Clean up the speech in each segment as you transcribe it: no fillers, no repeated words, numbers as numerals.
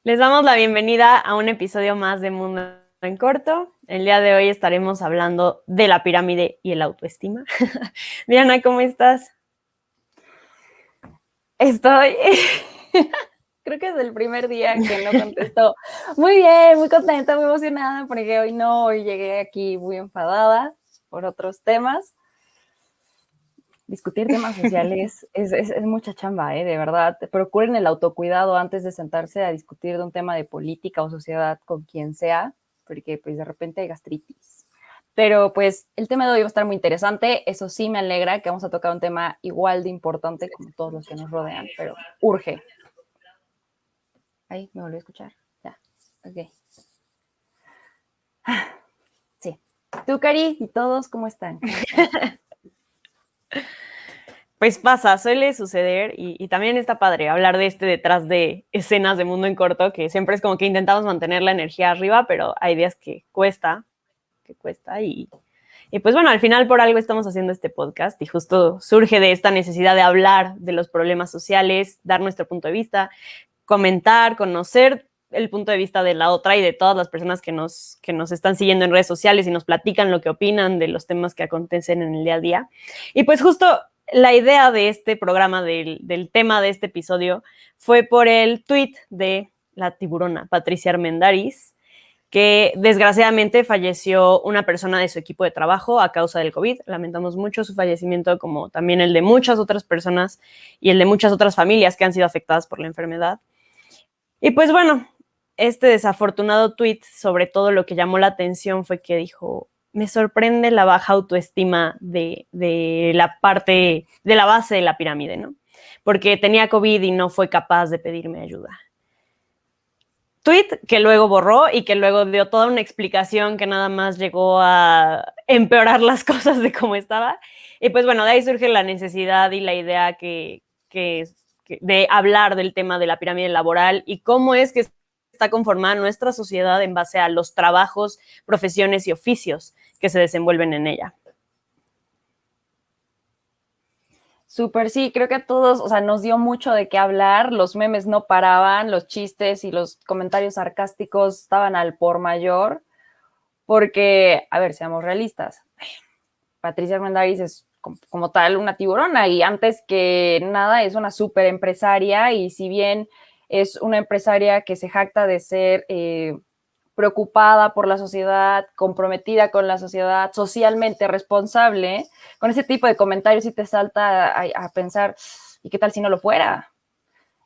Les damos la bienvenida a un episodio más de Mundo en Corto. El día de hoy estaremos hablando de la pirámide y el autoestima. Diana, ¿cómo estás? Estoy, creo que es el primer día que no contesto. Muy bien, muy contenta, muy emocionada, porque hoy llegué aquí muy enfadada por otros temas. Discutir temas sociales es mucha chamba, de verdad. Procuren el autocuidado antes de sentarse a discutir de un tema de política o sociedad con quien sea, porque pues de repente hay gastritis. Pero pues el tema de hoy va a estar muy interesante. Eso sí me alegra que vamos a tocar un tema igual de importante como todos los que nos rodean, pero urge. Ahí me volví a escuchar. Ya, ok. Sí. Tú, Cari, y todos, ¿cómo están? ¿Cómo están? Pues pasa, suele suceder y también está padre hablar de detrás de escenas de Mundo en Corto, que siempre es como que intentamos mantener la energía arriba, pero hay días que cuesta y pues bueno, al final por algo estamos haciendo este podcast y justo surge de esta necesidad de hablar de los problemas sociales, dar nuestro punto de vista, comentar, conocer el punto de vista de la otra y de todas las personas que nos están siguiendo en redes sociales y nos platican lo que opinan de los temas que acontecen en el día a día. Y pues justo la idea de este programa, del tema de este episodio, fue por el tweet de la tiburona Patricia Armendariz, que desgraciadamente falleció una persona de su equipo de trabajo a causa del COVID. Lamentamos mucho su fallecimiento, como también el de muchas otras personas y el de muchas otras familias que han sido afectadas por la enfermedad. Y pues bueno, este desafortunado tweet, sobre todo lo que llamó la atención fue que dijo: me sorprende la baja autoestima de la parte, de la base de la pirámide, ¿no? Porque tenía COVID y no fue capaz de pedirme ayuda. Tweet que luego borró y que luego dio toda una explicación que nada más llegó a empeorar las cosas de cómo estaba. Y pues bueno, de ahí surge la necesidad y la idea de hablar del tema de la pirámide laboral y cómo es que está conformada nuestra sociedad en base a los trabajos, profesiones y oficios que se desenvuelven en ella. Súper, sí, creo que a todos, o sea, nos dio mucho de qué hablar, los memes no paraban, los chistes y los comentarios sarcásticos estaban al por mayor, porque, a ver, seamos realistas, Patricia Armendariz es como tal una tiburona y antes que nada es una súper empresaria y si bien es una empresaria que se jacta de ser preocupada por la sociedad, comprometida con la sociedad, socialmente responsable, con ese tipo de comentarios sí te salta a pensar, ¿y qué tal si no lo fuera?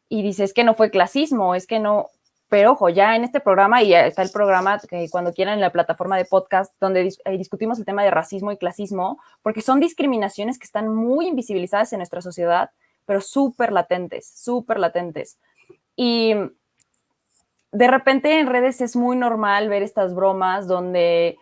Y dices, es que no fue clasismo, es que no, pero ojo, ya en este programa, y está el programa que cuando quieran en la plataforma de podcast, donde discutimos el tema de racismo y clasismo, porque son discriminaciones que están muy invisibilizadas en nuestra sociedad, pero súper latentes, súper latentes. Y de repente en redes es muy normal ver estas bromas donde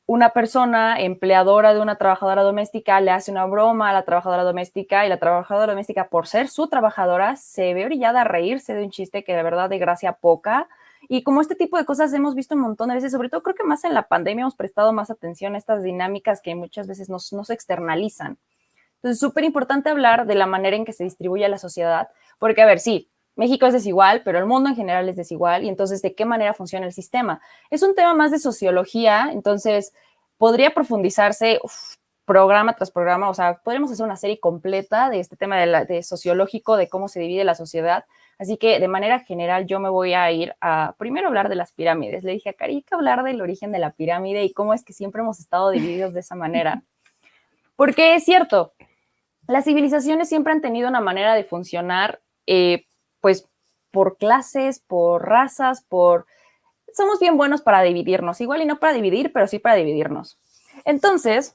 una persona empleadora de una trabajadora doméstica le hace una broma a la trabajadora doméstica y la trabajadora doméstica, por ser su trabajadora, se ve orillada a reírse de un chiste que de verdad de gracia poca. Y como este tipo de cosas hemos visto un montón de veces, sobre todo creo que más en la pandemia hemos prestado más atención a estas dinámicas que muchas veces no se externalizan. Entonces, súper importante hablar de la manera en que se distribuye la sociedad, porque, a ver, sí, México es desigual, pero el mundo en general es desigual, y entonces, ¿de qué manera funciona el sistema? Es un tema más de sociología, entonces, podría profundizarse programa tras programa, o sea, podríamos hacer una serie completa de este tema de sociológico, de cómo se divide la sociedad, así que de manera general yo me voy a ir a primero hablar de las pirámides. Le dije a Cari que hablar del origen de la pirámide y cómo es que siempre hemos estado divididos de esa manera, porque es cierto, las civilizaciones siempre han tenido una manera de funcionar, pues, por clases, por razas, somos bien buenos para dividirnos, igual y no para dividir, pero sí para dividirnos. Entonces,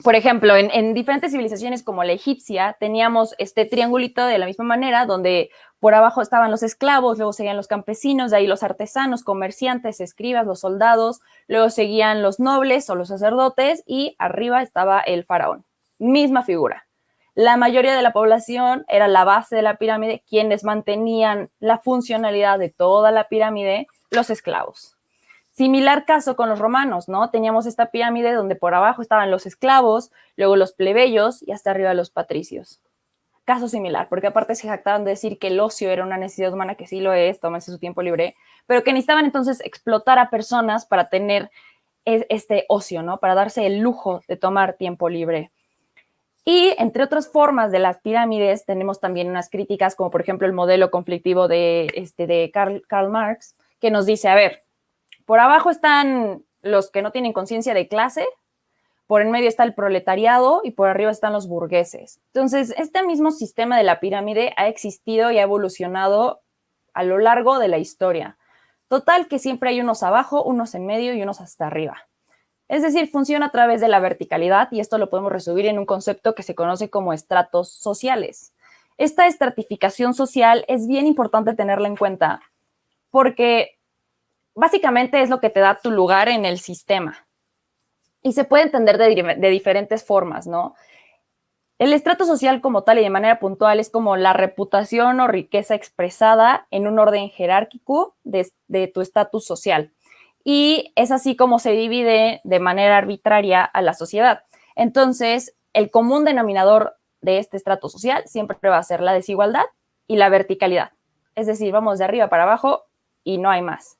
por ejemplo, en diferentes civilizaciones como la egipcia, teníamos este triangulito de la misma manera, donde por abajo estaban los esclavos, luego seguían los campesinos, de ahí los artesanos, comerciantes, escribas, los soldados, luego seguían los nobles o los sacerdotes y arriba estaba el faraón. Misma figura. La mayoría de la población era la base de la pirámide, quienes mantenían la funcionalidad de toda la pirámide, los esclavos. Similar caso con los romanos, ¿no? Teníamos esta pirámide donde por abajo estaban los esclavos, luego los plebeyos y hasta arriba los patricios. caso similar, porque aparte se jactaban de decir que el ocio era una necesidad humana, que sí lo es, tómense su tiempo libre, pero que necesitaban entonces explotar a personas para tener este ocio, ¿no? Para darse el lujo de tomar tiempo libre. Y entre otras formas de las pirámides tenemos también unas críticas, como por ejemplo el modelo conflictivo de Karl Marx, que nos dice, a ver, por abajo están los que no tienen conciencia de clase, por en medio está el proletariado y por arriba están los burgueses. Entonces, este mismo sistema de la pirámide ha existido y ha evolucionado a lo largo de la historia. Total que siempre hay unos abajo, unos en medio y unos hasta arriba. Es decir, funciona a través de la verticalidad y esto lo podemos resumir en un concepto que se conoce como estratos sociales. Esta estratificación social es bien importante tenerla en cuenta porque básicamente es lo que te da tu lugar en el sistema. Y se puede entender de diferentes formas, ¿no? El estrato social como tal y de manera puntual es como la reputación o riqueza expresada en un orden jerárquico de tu estatus social. Y es así como se divide de manera arbitraria a la sociedad. Entonces, el común denominador de este estrato social siempre va a ser la desigualdad y la verticalidad. Es decir, vamos de arriba para abajo y no hay más.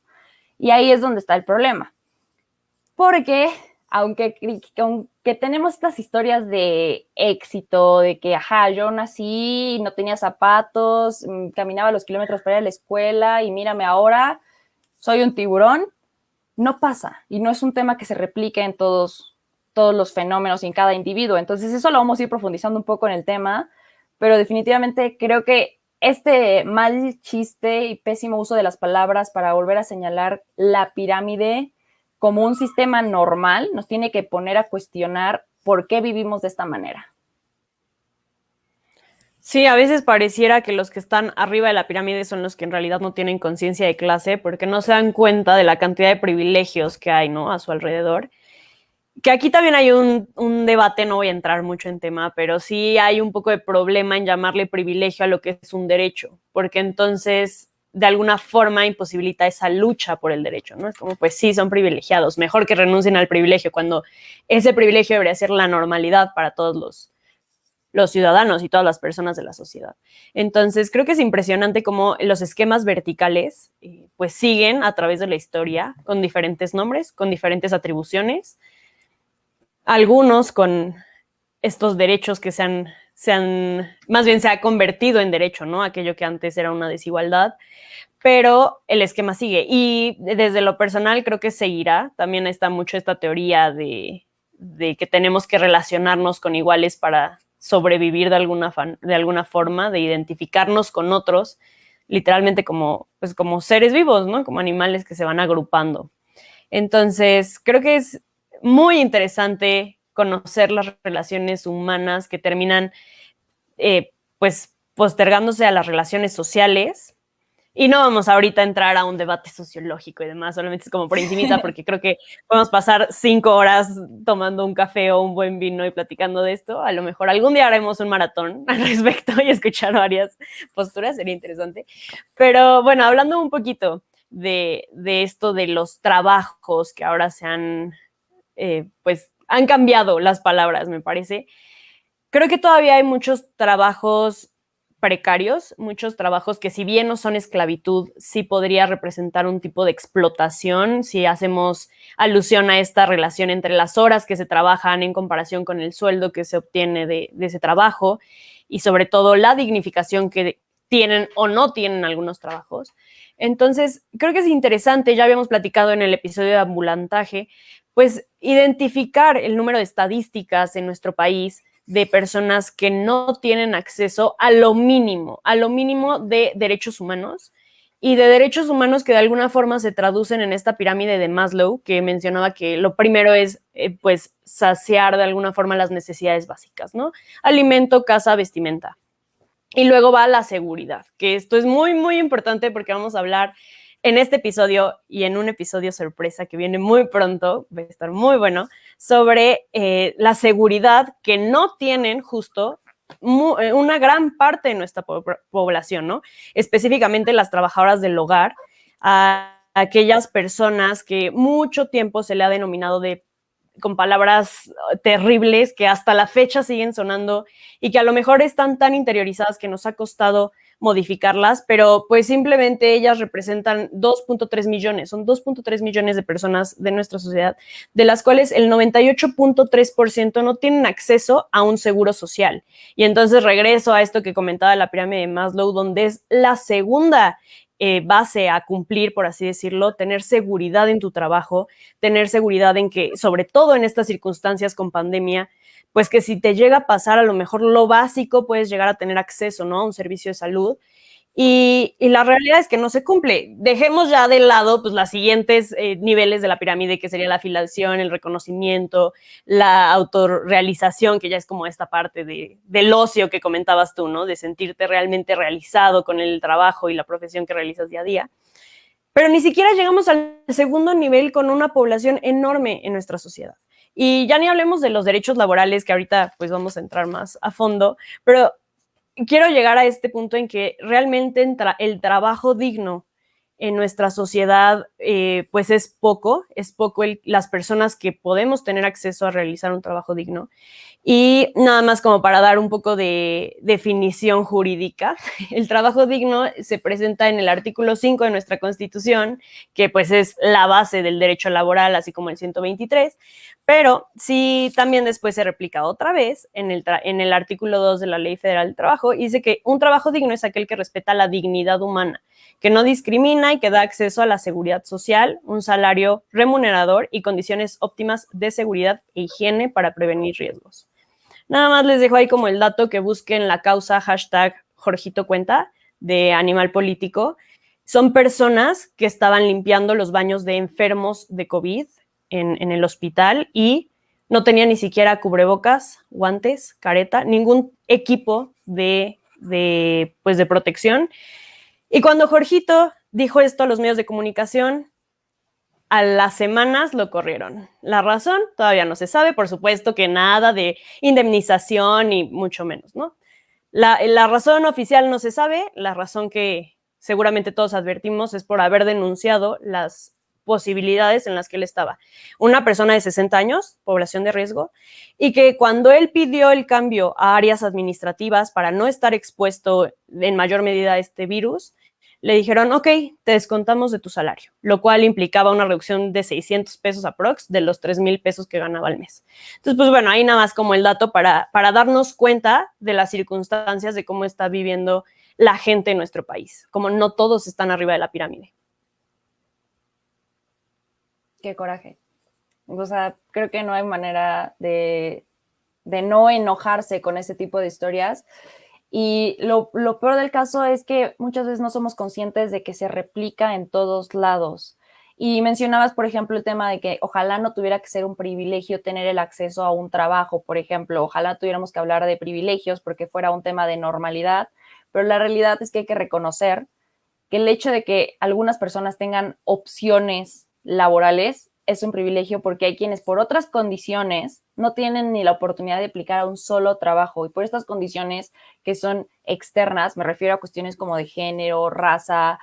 Y ahí es donde está el problema. Porque aunque tenemos estas historias de éxito, de que, yo nací y no tenía zapatos, caminaba los kilómetros para ir a la escuela y mírame ahora, soy un tiburón, no pasa. Y no es un tema que se replique en todos los fenómenos y en cada individuo. Entonces eso lo vamos a ir profundizando un poco en el tema, pero definitivamente creo que este mal chiste y pésimo uso de las palabras para volver a señalar la pirámide como un sistema normal, nos tiene que poner a cuestionar por qué vivimos de esta manera. Sí, a veces pareciera que los que están arriba de la pirámide son los que en realidad no tienen conciencia de clase porque no se dan cuenta de la cantidad de privilegios que hay, ¿no?, a su alrededor. Que aquí también hay un debate, no voy a entrar mucho en tema, pero sí hay un poco de problema en llamarle privilegio a lo que es un derecho, porque entonces de alguna forma imposibilita esa lucha por el derecho, ¿no? Es como, pues sí, son privilegiados, mejor que renuncien al privilegio, cuando ese privilegio debería ser la normalidad para todos los ciudadanos y todas las personas de la sociedad. Entonces, creo que es impresionante cómo los esquemas verticales pues siguen a través de la historia con diferentes nombres, con diferentes atribuciones, algunos con estos derechos que más bien se ha convertido en derecho, ¿no? Aquello que antes era una desigualdad, pero el esquema sigue. Y desde lo personal creo que seguirá. También está mucho esta teoría de que tenemos que relacionarnos con iguales para sobrevivir de alguna forma, de identificarnos con otros, literalmente como seres vivos, ¿no? Como animales que se van agrupando. Entonces, creo que es muy interesante conocer las relaciones humanas que terminan pues postergándose a las relaciones sociales. Y no vamos ahorita a entrar a un debate sociológico y demás, solamente es como por encimita, porque creo que podemos pasar 5 horas tomando un café o un buen vino y platicando de esto. A lo mejor algún día haremos un maratón al respecto y escuchar varias posturas, sería interesante. Pero bueno, hablando un poquito de esto de los trabajos que ahora se han cambiado las palabras, me parece. Creo que todavía hay muchos trabajos precarios, muchos trabajos que si bien no son esclavitud, sí podría representar un tipo de explotación si hacemos alusión a esta relación entre las horas que se trabajan en comparación con el sueldo que se obtiene de ese trabajo y sobre todo la dignificación que tienen o no tienen algunos trabajos. Entonces, creo que es interesante, ya habíamos platicado en el episodio de ambulantaje, pues identificar el número de estadísticas en nuestro país de personas que no tienen acceso a lo mínimo de derechos humanos y de derechos humanos que de alguna forma se traducen en esta pirámide de Maslow, que mencionaba que lo primero es pues saciar de alguna forma las necesidades básicas, ¿no? Alimento, casa, vestimenta. Y luego va la seguridad, que esto es muy, muy importante porque vamos a hablar en este episodio y en un episodio sorpresa que viene muy pronto, va a estar muy bueno, sobre la seguridad que no tienen justo una gran parte de nuestra población, ¿no? Específicamente las trabajadoras del hogar, a aquellas personas que mucho tiempo se le ha denominado de con palabras terribles que hasta la fecha siguen sonando y que a lo mejor están tan interiorizadas que nos ha costado modificarlas, pero pues simplemente ellas representan 2.3 millones, son 2.3 millones de personas de nuestra sociedad, de las cuales el 98.3% no tienen acceso a un seguro social. Y entonces regreso a esto que comentaba la pirámide de Maslow, donde es la segunda base a cumplir, por así decirlo, tener seguridad en tu trabajo, tener seguridad en que, sobre todo en estas circunstancias con pandemia, pues que si te llega a pasar a lo mejor lo básico, puedes llegar a tener acceso, ¿no?, a un servicio de salud. Y la realidad es que no se cumple. Dejemos ya de lado pues, los siguientes niveles de la pirámide, que sería la afiliación, el reconocimiento, la autorrealización, que ya es como esta parte del ocio que comentabas tú, ¿no? De sentirte realmente realizado con el trabajo y la profesión que realizas día a día. Pero ni siquiera llegamos al segundo nivel con una población enorme en nuestra sociedad. Y ya ni hablemos de los derechos laborales, que ahorita pues vamos a entrar más a fondo, pero quiero llegar a este punto en que realmente el trabajo digno en nuestra sociedad pues es poco las personas que podemos tener acceso a realizar un trabajo digno. Y nada más como para dar un poco de definición jurídica, el trabajo digno se presenta en el artículo 5 de nuestra Constitución, que pues es la base del derecho laboral, así como el 123, pero sí también después se replica otra vez en el artículo 2 de la Ley Federal del Trabajo, y dice que un trabajo digno es aquel que respeta la dignidad humana, que no discrimina y que da acceso a la seguridad social, un salario remunerador y condiciones óptimas de seguridad e higiene para prevenir riesgos. Nada más les dejo ahí como el dato que busquen la causa #JorgitoCuenta de Animal Político. Son personas que estaban limpiando los baños de enfermos de COVID en el hospital y no tenían ni siquiera cubrebocas, guantes, careta, ningún equipo de protección. Y cuando Jorgito dijo esto a los medios de comunicación, a las semanas lo corrieron. La razón todavía no se sabe, por supuesto que nada de indemnización y mucho menos, ¿no? La razón oficial no se sabe, la razón que seguramente todos advertimos es por haber denunciado las posibilidades en las que él estaba. Una persona de 60 años, población de riesgo, y que cuando él pidió el cambio a áreas administrativas para no estar expuesto en mayor medida a este virus, le dijeron, ok, te descontamos de tu salario, lo cual implicaba una reducción de 600 pesos aprox de los 3,000 pesos que ganaba al mes. Entonces, pues bueno, ahí nada más como el dato para darnos cuenta de las circunstancias de cómo está viviendo la gente en nuestro país, como no todos están arriba de la pirámide. Qué coraje. O sea, creo que no hay manera de no enojarse con ese tipo de historias. Y lo peor del caso es que muchas veces no somos conscientes de que se replica en todos lados. Y mencionabas, por ejemplo, el tema de que ojalá no tuviera que ser un privilegio tener el acceso a un trabajo, por ejemplo. Ojalá tuviéramos que hablar de privilegios porque fuera un tema de normalidad, pero la realidad es que hay que reconocer que el hecho de que algunas personas tengan opciones laborales es un privilegio porque hay quienes por otras condiciones no tienen ni la oportunidad de aplicar a un solo trabajo, y por estas condiciones que son externas, me refiero a cuestiones como de género, raza,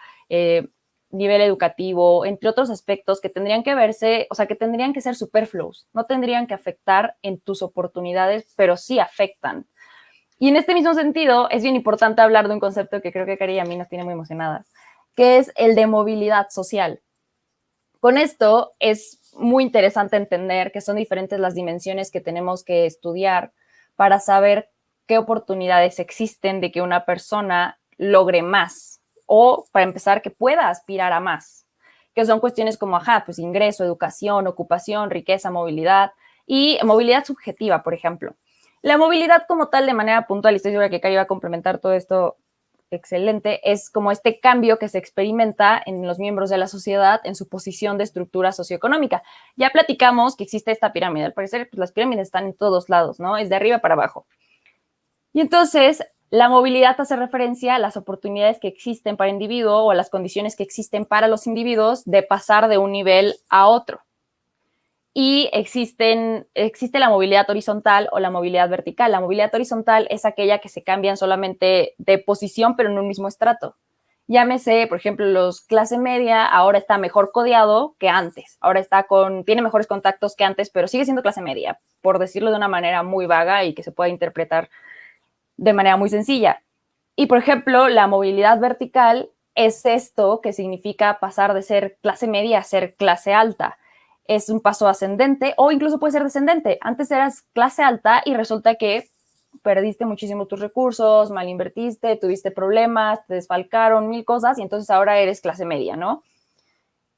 nivel educativo, entre otros aspectos que tendrían que verse, o sea, que tendrían que ser superfluos, no tendrían que afectar en tus oportunidades, pero sí afectan. Y en este mismo sentido, es bien importante hablar de un concepto que creo que Cari y a mí nos tiene muy emocionadas, que es el de movilidad social. Con esto es muy interesante entender que son diferentes las dimensiones que tenemos que estudiar para saber qué oportunidades existen de que una persona logre más o, para empezar, que pueda aspirar a más, que son cuestiones como, pues ingreso, educación, ocupación, riqueza, movilidad y movilidad subjetiva, por ejemplo. La movilidad como tal, de manera puntual, y estoy segura que Cari va a complementar todo esto excelente, es como este cambio que se experimenta en los miembros de la sociedad en su posición de estructura socioeconómica. Ya platicamos que existe esta pirámide. Al parecer, pues las pirámides están en todos lados, ¿no? Es de arriba para abajo. Y entonces, la movilidad hace referencia a las oportunidades que existen para el individuo o a las condiciones que existen para los individuos de pasar de un nivel a otro. Y existe la movilidad horizontal o la movilidad vertical. La movilidad horizontal es aquella que se cambian solamente de posición, pero en un mismo estrato. Llámese, por ejemplo, los clase media ahora está mejor codeado que antes. Ahora tiene mejores contactos que antes, pero sigue siendo clase media, por decirlo de una manera muy vaga y que se pueda interpretar de manera muy sencilla. Y, por ejemplo, la movilidad vertical es esto que significa pasar de ser clase media a ser clase alta. Es un paso ascendente o incluso puede ser descendente. Antes eras clase alta y resulta que perdiste muchísimo tus recursos, mal invertiste, tuviste problemas, te desfalcaron, mil cosas, y entonces ahora eres clase media, ¿no?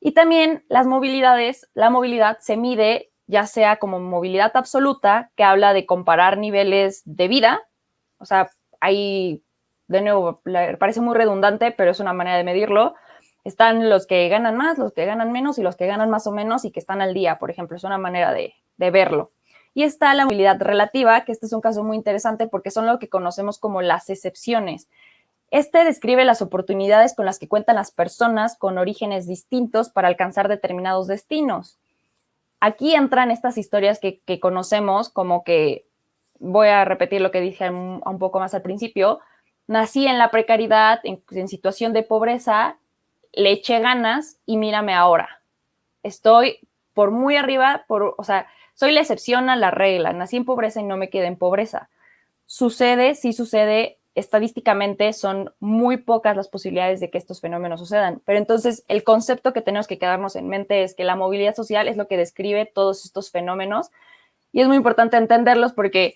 Y también la movilidad se mide ya sea como movilidad absoluta, que habla de comparar niveles de vida, o sea, hay, de nuevo, parece muy redundante, pero es una manera de medirlo. Están los que ganan más, los que ganan menos y los que ganan más o menos y que están al día, por ejemplo, es una manera de verlo. Y está la movilidad relativa, que este es un caso muy interesante porque son lo que conocemos como las excepciones. Este describe las oportunidades con las que cuentan las personas con orígenes distintos para alcanzar determinados destinos. Aquí entran estas historias que conocemos, como que, voy a repetir lo que dije un poco más al principio, nací en la precariedad, en situación de pobreza, le eché ganas y mírame ahora. Estoy por muy arriba, o sea, soy la excepción a la regla. Nací en pobreza y no me quedé en pobreza. Sucede, sí sucede, estadísticamente son muy pocas las posibilidades de que estos fenómenos sucedan. Pero entonces el concepto que tenemos que quedarnos en mente es que la movilidad social es lo que describe todos estos fenómenos y es muy importante entenderlos porque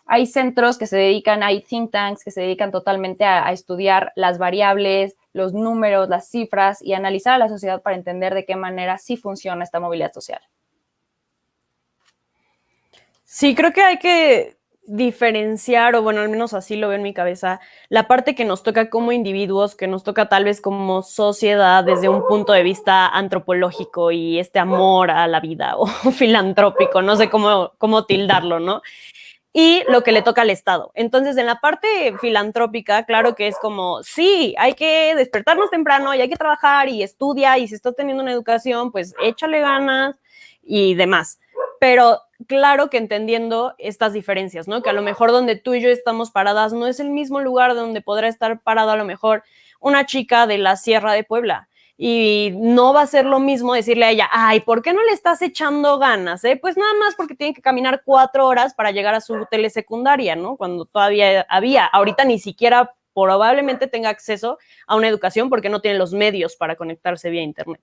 hay centros que se dedican, hay think tanks que se dedican totalmente a estudiar las variables, los números, las cifras y analizar a la sociedad para entender de qué manera sí funciona esta movilidad social. Sí, creo que hay que diferenciar, o bueno, al menos así lo veo en mi cabeza, la parte que nos toca como individuos, que nos toca tal vez como sociedad desde un punto de vista antropológico y este amor a la vida o filantrópico, no sé cómo tildarlo, ¿no? Y lo que le toca al Estado. Entonces, en la parte filantrópica, claro que es como, sí, hay que despertarnos temprano y hay que trabajar y estudia y si estás teniendo una educación, pues échale ganas y demás. Pero claro que entendiendo estas diferencias, ¿no? Que a lo mejor donde tú y yo estamos paradas no es el mismo lugar donde podrá estar parado a lo mejor una chica de la Sierra de Puebla. Y no va a ser lo mismo decirle a ella, ay, ¿por qué no le estás echando ganas? Pues nada más porque tiene que caminar 4 horas para llegar a su telesecundaria, ¿no? Cuando todavía había, ahorita ni siquiera probablemente tenga acceso a una educación porque no tiene los medios para conectarse vía internet.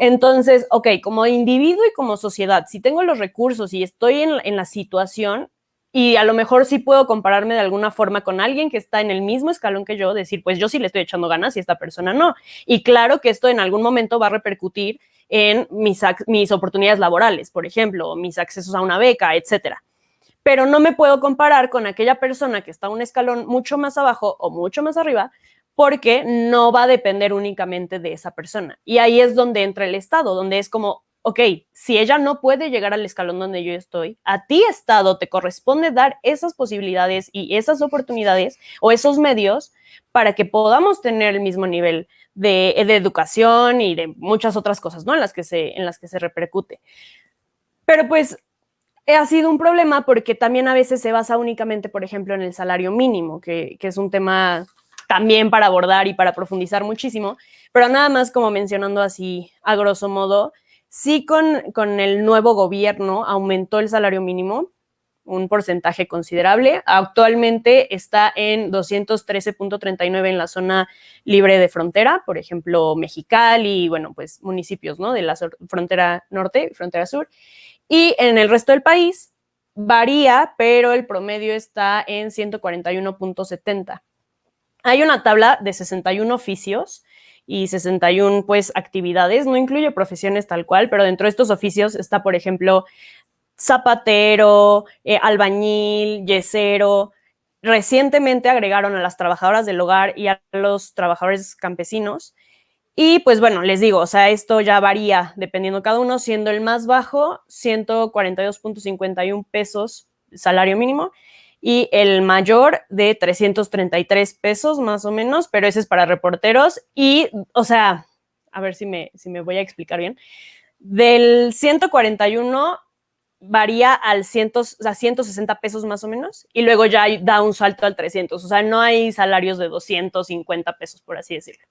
Entonces, ok, como individuo y como sociedad, si tengo los recursos y estoy en la situación, y a lo mejor sí puedo compararme de alguna forma con alguien que está en el mismo escalón que yo, decir, pues yo sí le estoy echando ganas y esta persona no. Y claro que esto en algún momento va a repercutir en mis oportunidades laborales, por ejemplo, mis accesos a una beca, etcétera. Pero no me puedo comparar con aquella persona que está un escalón mucho más abajo o mucho más arriba, porque no va a depender únicamente de esa persona. Y ahí es donde entra el Estado, donde es como, ok, si ella no puede llegar al escalón donde yo estoy, a ti, Estado, te corresponde dar esas posibilidades y esas oportunidades o esos medios para que podamos tener el mismo nivel de educación y de muchas otras cosas, ¿no? En las que se repercute. Pero pues ha sido un problema porque también a veces se basa únicamente, por ejemplo, en el salario mínimo, que es un tema también para abordar y para profundizar muchísimo, pero nada más como mencionando así a grosso modo, sí con el nuevo gobierno aumentó el salario mínimo, un porcentaje considerable. Actualmente está en 213.39 en la zona libre de frontera, por ejemplo, Mexicali y, bueno, pues municipios, ¿no? De la frontera norte y frontera sur. Y en el resto del país varía, pero el promedio está en 141.70. Hay una tabla de 61 oficios y 61 pues actividades, no incluye profesiones tal cual, pero dentro de estos oficios está, por ejemplo, zapatero, albañil, yesero. Recientemente agregaron a las trabajadoras del hogar y a los trabajadores campesinos. Y pues bueno, les digo, o sea, esto ya varía dependiendo cada uno, siendo el más bajo 142.51 pesos salario mínimo y el mayor de 333 pesos más o menos, pero ese es para reporteros y, o sea, a ver si me voy a explicar bien, del 141 varía al 160 pesos más o menos y luego ya da un salto al 300, o sea, no hay salarios de 250 pesos, por así decirlo.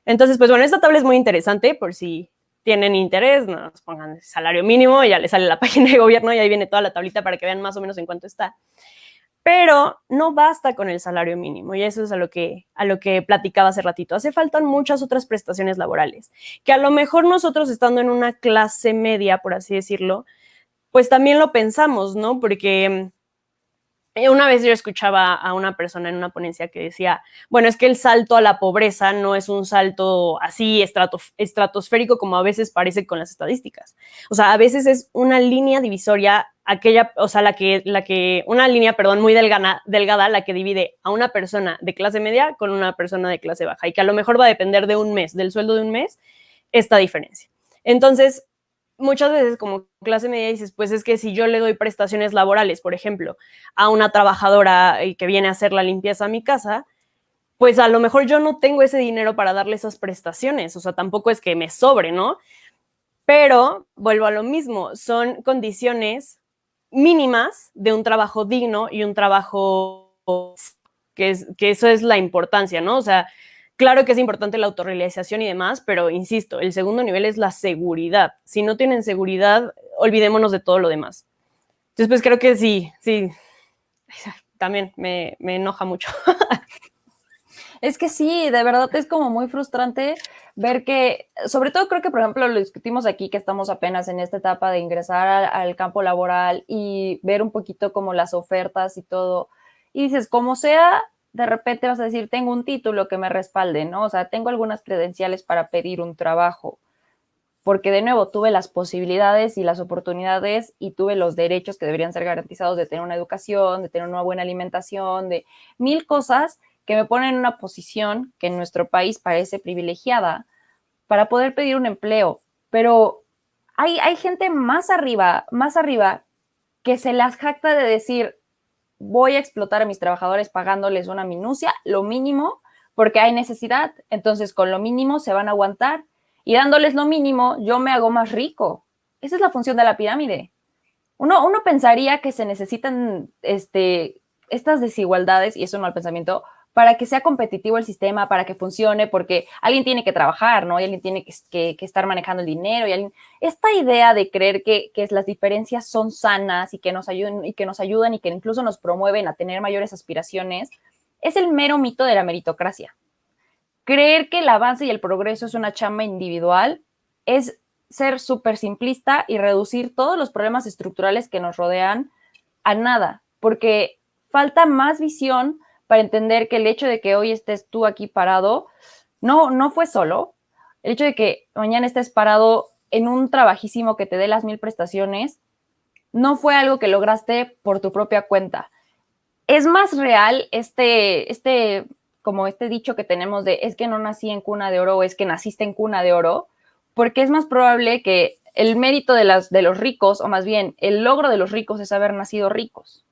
Entonces, pues bueno, esta tabla es muy interesante por si tienen interés, nos pongan salario mínimo, ya les sale la página de gobierno y ahí viene toda la tablita para que vean más o menos en cuánto está. Pero no basta con el salario mínimo y eso es a lo que platicaba hace ratito. Hace falta muchas otras prestaciones laborales, que a lo mejor nosotros estando en una clase media, por así decirlo, pues también lo pensamos, ¿no? Porque una vez yo escuchaba a una persona en una ponencia que decía, bueno, es que el salto a la pobreza no es un salto así estratosférico como a veces parece con las estadísticas. O sea, a veces es una línea divisoria, o sea, una línea, perdón, muy delgada, la que divide a una persona de clase media con una persona de clase baja y que a lo mejor va a depender de un mes, del sueldo de un mes, esta diferencia. Entonces, muchas veces como clase media dices, pues es que si yo le doy prestaciones laborales, por ejemplo, a una trabajadora que viene a hacer la limpieza a mi casa, pues a lo mejor yo no tengo ese dinero para darle esas prestaciones, o sea, tampoco es que me sobre, ¿no? Pero vuelvo a lo mismo, son condiciones mínimas de un trabajo digno y un trabajo que eso es la importancia, ¿no? O sea, claro que es importante la autorrealización y demás, pero insisto, el segundo nivel es la seguridad. Si no tienen seguridad, olvidémonos de todo lo demás. Entonces, pues creo que sí, también me enoja mucho. Es que sí, de verdad es como muy frustrante ver que, sobre todo creo que, por ejemplo, lo discutimos aquí, que estamos apenas en esta etapa de ingresar al campo laboral y ver un poquito como las ofertas y todo. Y dices, como sea, de repente vas a decir, tengo un título que me respalde, ¿no? O sea, tengo algunas credenciales para pedir un trabajo. Porque de nuevo tuve las posibilidades y las oportunidades y tuve los derechos que deberían ser garantizados de tener una educación, de tener una buena alimentación, de mil cosas que me ponen en una posición que en nuestro país parece privilegiada para poder pedir un empleo. Pero hay gente más arriba, que se las jacta de decir, voy a explotar a mis trabajadores pagándoles una minucia, lo mínimo, porque hay necesidad. Entonces, con lo mínimo se van a aguantar y dándoles lo mínimo, yo me hago más rico. Esa es la función de la pirámide. Uno pensaría que se necesitan estas desigualdades, y es un mal pensamiento, para que sea competitivo el sistema, para que funcione, porque alguien tiene que trabajar, ¿no? Y alguien tiene que estar manejando el dinero. Esta idea de creer que las diferencias son sanas y que nos ayudan y que incluso nos promueven a tener mayores aspiraciones, es el mero mito de la meritocracia. Creer que el avance y el progreso es una chamba individual es ser súper simplista y reducir todos los problemas estructurales que nos rodean a nada, porque falta más visión para entender que el hecho de que hoy estés tú aquí parado no fue solo. El hecho de que mañana estés parado en un trabajísimo que te dé las 1000 prestaciones no fue algo que lograste por tu propia cuenta. Es más real como este dicho que tenemos de es que no nací en cuna de oro o es que naciste en cuna de oro, porque es más probable que el mérito de los ricos, o más bien el logro de los ricos es haber nacido ricos.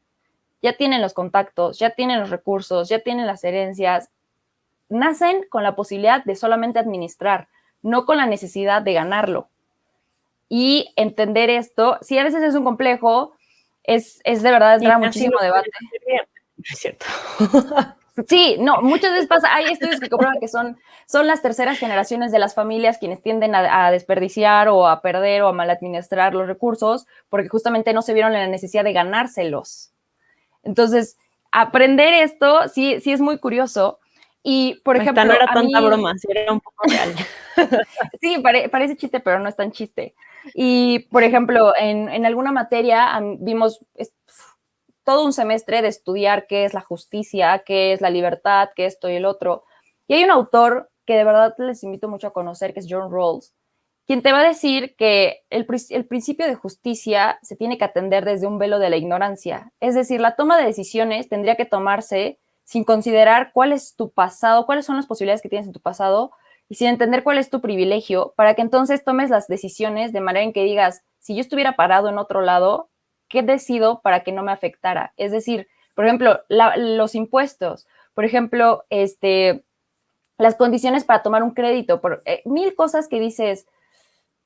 Ya tienen los contactos, ya tienen los recursos, ya tienen las herencias. Nacen con la posibilidad de solamente administrar, no con la necesidad de ganarlo. Y entender esto, si a veces es un complejo, es de verdad entrar muchísimo debate. Es cierto. Sí, no, muchas veces pasa, hay estudios que comprueban que son las terceras generaciones de las familias quienes tienden a desperdiciar o a perder o a maladministrar los recursos porque justamente no se vieron en la necesidad de ganárselos. Entonces, aprender esto sí es muy curioso. Y, por ejemplo, no era tanta broma, sí era un poco real. Sí, parece chiste, pero no es tan chiste. Y, por ejemplo, en alguna materia vimos todo un semestre de estudiar qué es la justicia, qué es la libertad, qué es esto y el otro. Y hay un autor que de verdad les invito mucho a conocer, que es John Rawls, quien te va a decir que el principio de justicia se tiene que atender desde un velo de la ignorancia. Es decir, la toma de decisiones tendría que tomarse sin considerar cuál es tu pasado, cuáles son las posibilidades que tienes en tu pasado y sin entender cuál es tu privilegio, para que entonces tomes las decisiones de manera en que digas, si yo estuviera parado en otro lado, ¿qué decido para que no me afectara? Es decir, por ejemplo, los impuestos, por ejemplo, las condiciones para tomar un crédito, mil cosas que dices,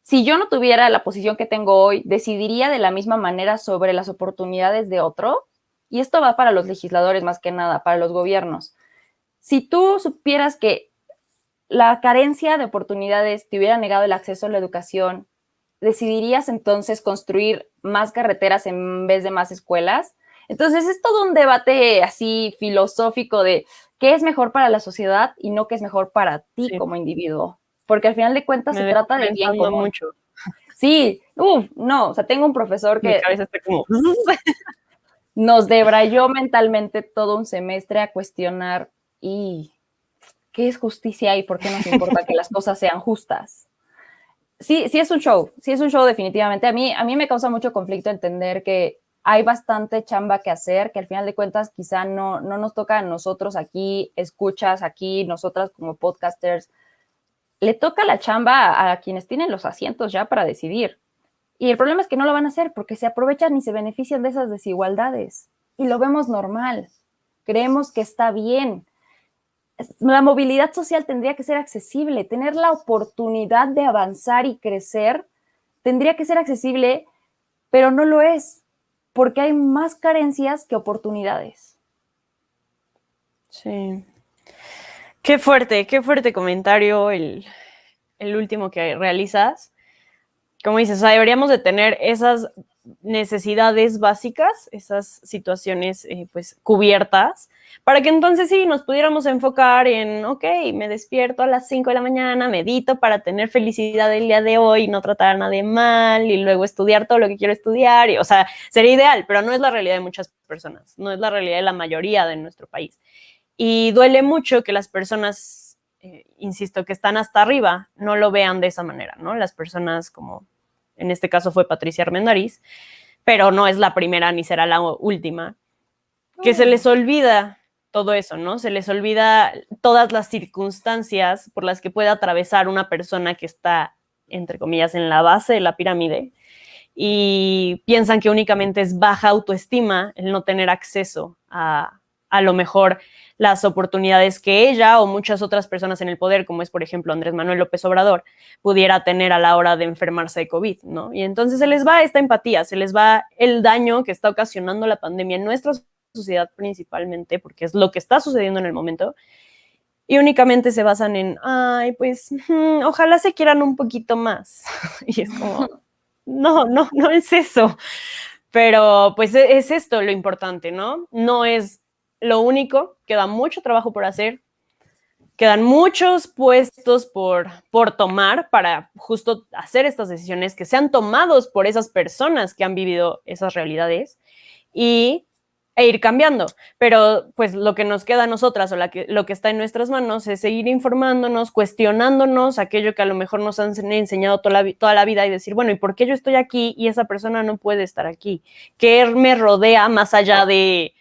si yo no tuviera la posición que tengo hoy, ¿decidiría de la misma manera sobre las oportunidades de otro? Y esto va para los legisladores más que nada, para los gobiernos. Si tú supieras que la carencia de oportunidades te hubiera negado el acceso a la educación, ¿decidirías entonces construir más carreteras en vez de más escuelas? Entonces es todo un debate así filosófico de qué es mejor para la sociedad y no qué es mejor para ti Sí, como individuo, porque al final de cuentas me se dejó trata del bien pensando común. mucho. Sí, no, o sea, tengo un profesor Mi que cabeza está como... nos debrayó mentalmente todo un semestre a cuestionar y qué es justicia y por qué nos importa que las cosas sean justas. Sí, sí es un show definitivamente. A mí me causa mucho conflicto entender que hay bastante chamba que hacer, que al final de cuentas quizá no nos toca a nosotros aquí, escuchas aquí, nosotras como podcasters, le toca la chamba a quienes tienen los asientos ya para decidir. Y el problema es que no lo van a hacer porque se aprovechan y se benefician de esas desigualdades. Y lo vemos normal. Creemos que está bien. La movilidad social tendría que ser accesible, tener la oportunidad de avanzar y crecer tendría que ser accesible, pero no lo es, porque hay más carencias que oportunidades. Sí. Qué fuerte comentario el último que realizas. Como dices, o sea, deberíamos de tener esas necesidades básicas, esas situaciones pues cubiertas, para que entonces sí nos pudiéramos enfocar en, ok, me despierto a las 5 de la mañana, medito para tener felicidad el día de hoy, no tratar a nadie mal y luego estudiar todo lo que quiero estudiar. Y, o sea, sería ideal, pero no es la realidad de muchas personas, no es la realidad de la mayoría de nuestro país. Y duele mucho que las personas, insisto, que están hasta arriba, no lo vean de esa manera, ¿no? Las personas como, en este caso fue Patricia Armendariz, pero no es la primera ni será la última, que se les olvida todo eso, ¿no? Se les olvida todas las circunstancias por las que puede atravesar una persona que está, entre comillas, en la base de la pirámide y piensan que únicamente es baja autoestima el no tener acceso a lo mejor las oportunidades que ella o muchas otras personas en el poder, como es por ejemplo Andrés Manuel López Obrador, pudiera tener a la hora de enfermarse de COVID, ¿no? Y entonces se les va esta empatía, se les va el daño que está ocasionando la pandemia en nuestra sociedad principalmente, porque es lo que está sucediendo en el momento, y únicamente se basan en, ay, pues, ojalá se quieran un poquito más. Y es como, no es eso. Pero pues es esto lo importante, ¿no? No es lo único, queda mucho trabajo por hacer, quedan muchos puestos por tomar para justo hacer estas decisiones que sean tomados por esas personas que han vivido esas realidades e ir cambiando. Pero pues lo que nos queda a nosotras o lo que está en nuestras manos es seguir informándonos, cuestionándonos aquello que a lo mejor nos han enseñado toda la vida y decir, bueno, ¿y por qué yo estoy aquí y esa persona no puede estar aquí? ¿Qué me rodea más allá de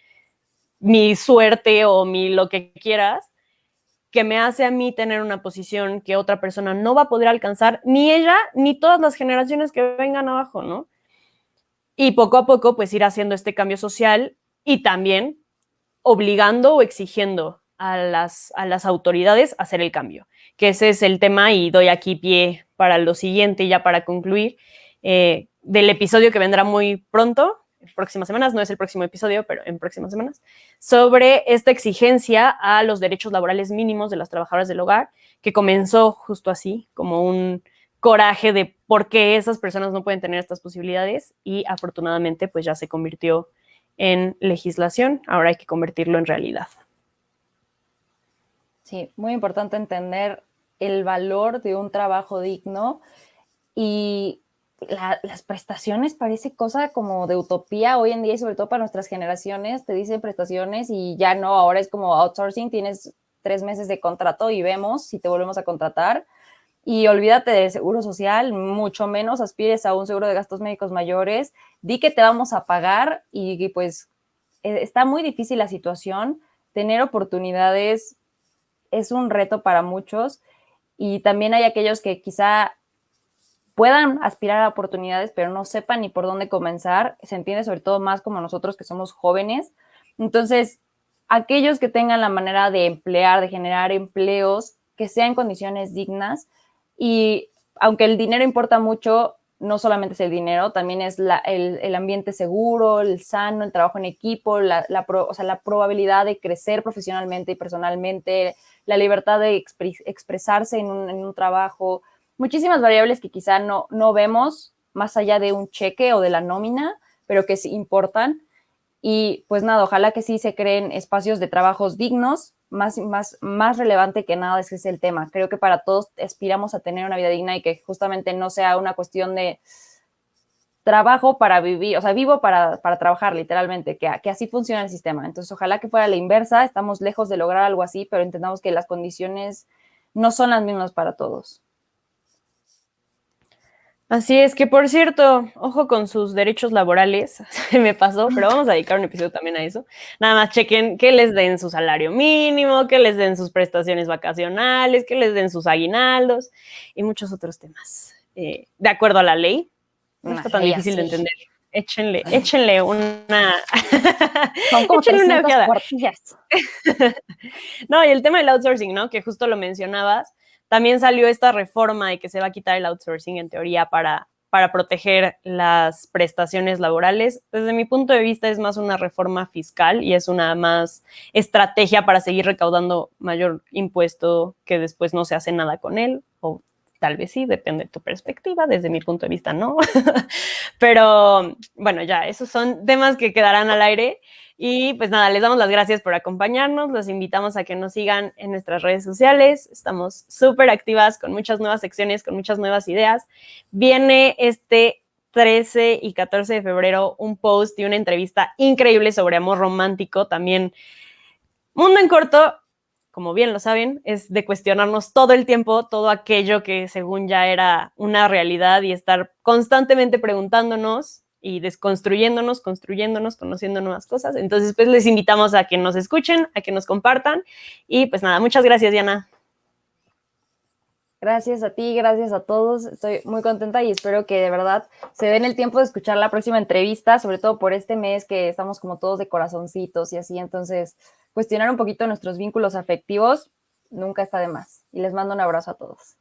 mi suerte o mi lo que quieras, que me hace a mí tener una posición que otra persona no va a poder alcanzar, ni ella, ni todas las generaciones que vengan abajo, ¿no? Y poco a poco, pues ir haciendo este cambio social y también obligando o exigiendo a las autoridades a hacer el cambio, que ese es el tema y doy aquí pie para lo siguiente, ya para concluir, del episodio que vendrá muy pronto, en próximas semanas, no es el próximo episodio, pero en próximas semanas, sobre esta exigencia a los derechos laborales mínimos de las trabajadoras del hogar, que comenzó justo así, como un coraje de por qué esas personas no pueden tener estas posibilidades y afortunadamente pues ya se convirtió en legislación, ahora hay que convertirlo en realidad. Sí, muy importante entender el valor de un trabajo digno y las prestaciones parece cosa como de utopía hoy en día y sobre todo para nuestras generaciones, te dicen prestaciones y ya no, ahora es como outsourcing, tienes 3 meses de contrato y vemos si te volvemos a contratar y olvídate del seguro social, mucho menos aspires a un seguro de gastos médicos mayores, di que te vamos a pagar y pues está muy difícil la situación, tener oportunidades es un reto para muchos y también hay aquellos que quizá puedan aspirar a oportunidades, pero no sepan ni por dónde comenzar. Se entiende sobre todo más como nosotros que somos jóvenes. Entonces, aquellos que tengan la manera de emplear, de generar empleos, que sean condiciones dignas y aunque el dinero importa mucho, no solamente es el dinero, también es el ambiente seguro, el sano, el trabajo en equipo, la probabilidad de crecer profesionalmente y personalmente, la libertad de expresarse en un trabajo, muchísimas variables que quizá no vemos más allá de un cheque o de la nómina, pero que sí importan. Y pues nada, ojalá que sí se creen espacios de trabajos dignos. Más relevante que nada es el tema. Creo que para todos aspiramos a tener una vida digna y que justamente no sea una cuestión de trabajo para vivir, o sea, vivo para trabajar literalmente, que así funciona el sistema. Entonces, ojalá que fuera la inversa. Estamos lejos de lograr algo así, pero entendamos que las condiciones no son las mismas para todos. Así es que, por cierto, ojo con sus derechos laborales, se me pasó, pero vamos a dedicar un episodio también a eso. Nada más chequen que les den su salario mínimo, que les den sus prestaciones vacacionales, que les den sus aguinaldos y muchos otros temas. De acuerdo a la ley, no está tan difícil de entender. Échenle una... Son como échenle 300 una cuartillas. No, y el tema del outsourcing, ¿no? Que justo lo mencionabas, también salió esta reforma de que se va a quitar el outsourcing en teoría para proteger las prestaciones laborales. Desde mi punto de vista es más una reforma fiscal y es una más estrategia para seguir recaudando mayor impuesto que después no se hace nada con él, o tal vez sí, depende de tu perspectiva, desde mi punto de vista no. Pero bueno, ya, esos son temas que quedarán al aire. Y pues nada, les damos las gracias por acompañarnos, los invitamos a que nos sigan en nuestras redes sociales, estamos súper activas con muchas nuevas secciones, con muchas nuevas ideas. Viene este 13 y 14 de febrero un post y una entrevista increíble sobre amor romántico, también Mundo en Corto, como bien lo saben, es de cuestionarnos todo el tiempo todo aquello que según ya era una realidad y estar constantemente preguntándonos y desconstruyéndonos, construyéndonos, conociendo nuevas cosas. Entonces, pues les invitamos a que nos escuchen, a que nos compartan y pues nada, muchas gracias, Diana. Gracias a ti, gracias a todos. Estoy muy contenta y espero que de verdad se den el tiempo de escuchar la próxima entrevista, sobre todo por este mes que estamos como todos de corazoncitos y así. Entonces, cuestionar un poquito nuestros vínculos afectivos nunca está de más. Y les mando un abrazo a todos.